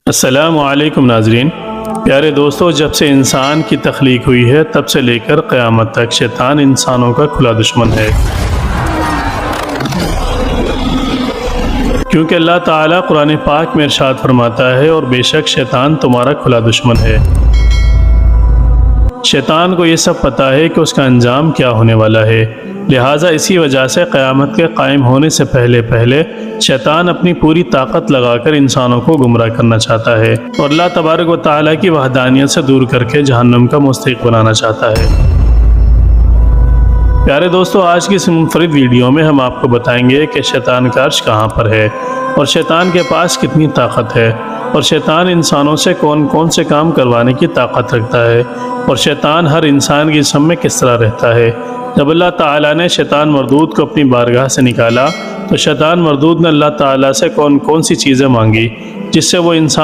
السلام علیکم ناظرین، پیارے دوستو، جب سے انسان کی تخلیق ہوئی ہے تب سے لے کر قیامت تک شیطان انسانوں کا کھلا دشمن ہے، کیونکہ اللہ تعالیٰ قرآن پاک میں ارشاد فرماتا ہے، اور بے شک شیطان تمہارا کھلا دشمن ہے۔ شیطان کو یہ سب پتہ ہے کہ اس کا انجام کیا ہونے والا ہے، لہٰذا اسی وجہ سے قیامت کے قائم ہونے سے پہلے شیطان اپنی پوری طاقت لگا کر انسانوں کو گمراہ کرنا چاہتا ہے اور اللہ تبارک و تعالیٰ کی وحدانیت سے دور کر کے جہنم کا مستحق بنانا چاہتا ہے۔ پیارے دوستو، آج کی اس منفرد ویڈیو میں ہم آپ کو بتائیں گے کہ شیطان کا عرش کہاں پر ہے، اور شیطان کے پاس کتنی طاقت ہے، اور شیطان انسانوں سے کون کون سے کام کروانے کی طاقت رکھتا ہے، اور شیطان ہر انسان کی جسم میں کس طرح رہتا ہے۔ جب اللہ تعالیٰ نے شیطان مردود کو اپنی بارگاہ سے نکالا تو شیطان مردود نے اللہ تعالیٰ سے کون کون سی چیزیں مانگی جس سے وہ انسان